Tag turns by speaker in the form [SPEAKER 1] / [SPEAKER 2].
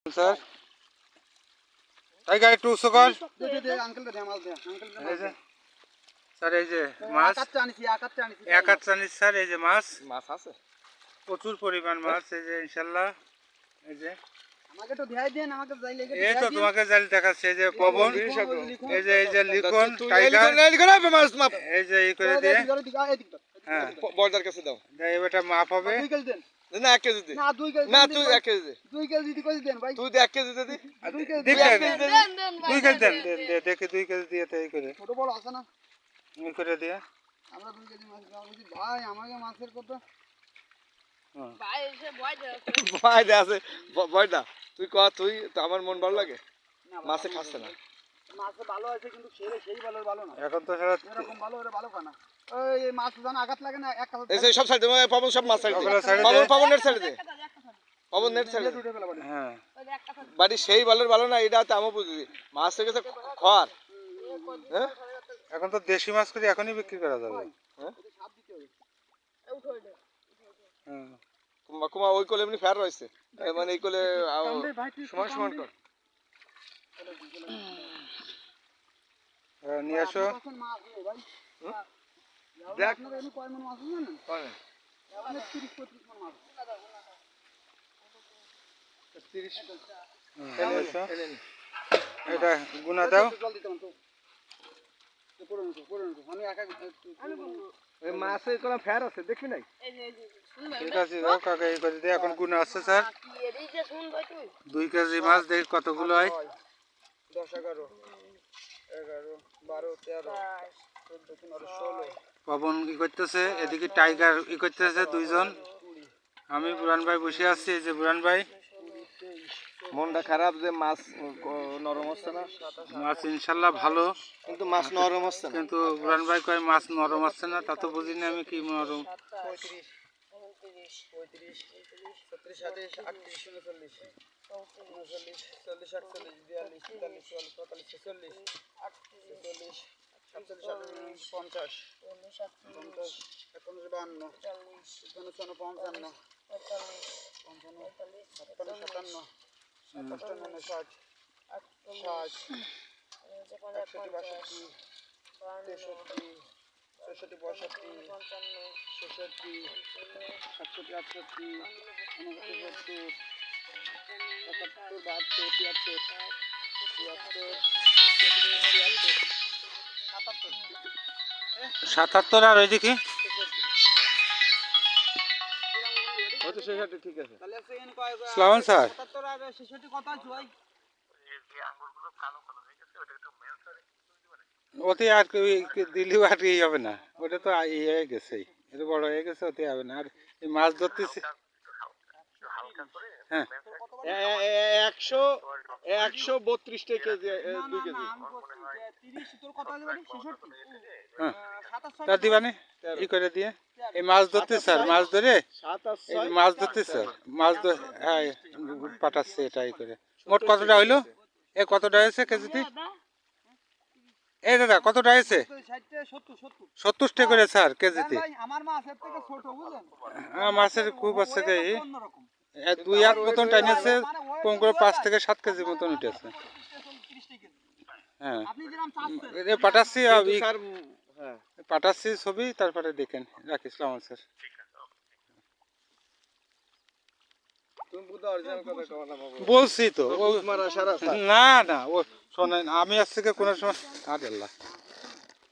[SPEAKER 1] Sir tiger একটু উঁচু কর। স্যার এই যে মাছ এক হাত চানিস স্যার, এই যে মাছ
[SPEAKER 2] মাছ আছে
[SPEAKER 1] প্রচুর পরিমাণ মাছ, এই যে ইনশাল্লাহ। এই যে
[SPEAKER 3] আমাকে তো ধ্যায় দেন, আমাকে যাই লেগে
[SPEAKER 1] এই তো তোমাকে জাল দেখাচ্ছে, এই যে পবন, এই যে লিখন টাইগার, এই যে এই করে দিয়ে হ্যাঁ
[SPEAKER 2] বর্ডার কাছে দাও
[SPEAKER 1] এবারটা মাপ হবে।
[SPEAKER 2] না 1 কেজি দে,
[SPEAKER 3] না 2 কেজি
[SPEAKER 2] না তুই 1 কেজি দে,
[SPEAKER 3] 2 কেজি দি কই দেন ভাই,
[SPEAKER 2] তুই দে 1 কেজি দে দি,
[SPEAKER 3] 2 কেজি
[SPEAKER 1] দেন
[SPEAKER 3] দেন
[SPEAKER 1] 2 কেজি দেন, দেখে 2 কেজি দিয়ে তো এই করে
[SPEAKER 3] ছোট বড় আছে না,
[SPEAKER 1] এই করে দিয়ে
[SPEAKER 3] আমরা 2 কেজি মাছ খাওয়া উচিত ভাই। আমাকে মাছের কথা
[SPEAKER 4] ভাই এসে ভয় দেয়।
[SPEAKER 2] ভয় দে আছে ভয়টা তুই কর, তুই তো আমার মন ভালো লাগে
[SPEAKER 3] না
[SPEAKER 2] মাছে খাচ্ছে না।
[SPEAKER 3] মাছে ভালো আছে কিন্তু সেই ভালো না,
[SPEAKER 1] এখন তো সারা
[SPEAKER 3] এরকম ভালো ওরে ভালো খানা। এই মাছ জানা আঘাত লাগে না, এক কথা
[SPEAKER 2] এই যে সব সাইড দে, পবন সব মাছ সাইড দে,
[SPEAKER 1] ওগুলো side এ
[SPEAKER 2] পবন
[SPEAKER 1] দে।
[SPEAKER 2] পবন নেট সাইড দে, পবন নেট সাইড দে।
[SPEAKER 1] হ্যাঁ
[SPEAKER 2] বাড়ি সেই ভালো না, এটা তো আমি বুঝি মাছ হয়ে গেছে খর। হ্যাঁ
[SPEAKER 1] এখন তো দেশি মাছ করে এখনই বিক্রি করা যাবে।
[SPEAKER 2] হ্যাঁ
[SPEAKER 1] হ্যাঁ
[SPEAKER 2] কুমা ওই কোলে এমনি ফেয়ার রয়েছে, মানে এই কোলে সমান কর।
[SPEAKER 1] নিয়ে আসো।
[SPEAKER 3] মাছ নেই ভাই।
[SPEAKER 2] দেখ
[SPEAKER 3] আপনারা এনে কয় মন মাছ জানেন?
[SPEAKER 2] কয়
[SPEAKER 3] 30-35 মন মাছ।
[SPEAKER 2] 30
[SPEAKER 1] নিয়ে আসো। এটা গুনা দাও।
[SPEAKER 3] জল দিতে তো পড়ে নিতো আমি একা
[SPEAKER 2] এই মাছে কোলা ফেয়ার আছে দেখবি নাই?
[SPEAKER 1] ঠিক আছে দাও কাকা, এই করে দিয়ে এখন গুনা আছে স্যার।
[SPEAKER 4] কি এরই যে শুন ভাই তুই
[SPEAKER 1] 2 কেজি মাছ দেখি কতগুলো হয়।
[SPEAKER 3] 10 11 11 12 13 14 15 16
[SPEAKER 1] পবন ই করতেছে, এদিকে টাইগার ই করতেছে দুইজন। আমি বুরান ভাই বসে আছি, এই যে বুরান ভাই।
[SPEAKER 2] মনটা খারাপ যে মাছ নরম হচ্ছে না,
[SPEAKER 1] মাছ ইনশাল্লাহ ভালো,
[SPEAKER 2] কিন্তু মাছ নরম হচ্ছে না।
[SPEAKER 1] কিন্তু বুরান ভাই কয় মাছ নরম হচ্ছে না, তা তো বুঝিনি আমি কি নরম।
[SPEAKER 3] 35 36 37 38 39 40 40 48 42 43 44 45 46 47 50 51 52 55
[SPEAKER 1] সাতাত্তর আর ওইদিকে
[SPEAKER 2] হয়তো সেই সাথে ঠিক আছে।
[SPEAKER 3] তাহলে সেকেন্ড কয়
[SPEAKER 1] সালাম স্যার।
[SPEAKER 3] 77 আর 66 কত আছে ভাই?
[SPEAKER 1] ওতে আর দিলেও আর ই হবে না, ওটা তো ইয়ে হয়ে গেছে, এটা বড় হয়ে গেছে, ওতে হবে না। আর এই মাছ ধরতেছে হ্যাঁ
[SPEAKER 2] 132 কেজি 2 কেজি।
[SPEAKER 3] আমি বলছি 30 তোর কত আছে ভাই? 66
[SPEAKER 1] হ্যাঁ
[SPEAKER 3] 27
[SPEAKER 1] তা দিবানে ই করে দিয়ে এই মাছ ধরতে স্যার, মাছ ধরে এই যে মাছ ধরতে স্যার, মাছ ধরে হ্যাঁ পাঠাচ্ছে এটাই করে। মোট কতটা হইলো? এ কতটা হয়েছে কেজিতে? এই দাদা কতটা হয়েছে? 70 টাকা করে স্যার কেজিতে।
[SPEAKER 3] আমার মাছ এর থেকে ছোট বুঝলেন,
[SPEAKER 1] মাছের খুব আছে কি
[SPEAKER 3] অন্যরকম
[SPEAKER 1] 2 হাত মতন টাইনেছে, কম করে 5 থেকে 7 কেজি মতন উঠেছে।
[SPEAKER 3] 30 কেজি
[SPEAKER 1] হ্যাঁ
[SPEAKER 3] আপনি যেরকম চাচ্ছেন
[SPEAKER 1] এ পাঠাচ্ছি,
[SPEAKER 2] স্যার হ্যাঁ
[SPEAKER 1] পাঠাচ্ছি ছবি, তারপরে দেখেন। রাখিস স্যার।
[SPEAKER 2] তুমি বুঝা অরিজিনাল কথা কও না বাবু,
[SPEAKER 1] বলছি তো
[SPEAKER 2] মারা সারা
[SPEAKER 1] না ও শোনেন, আমি আজ থেকে কোনো সময় আল্লাহ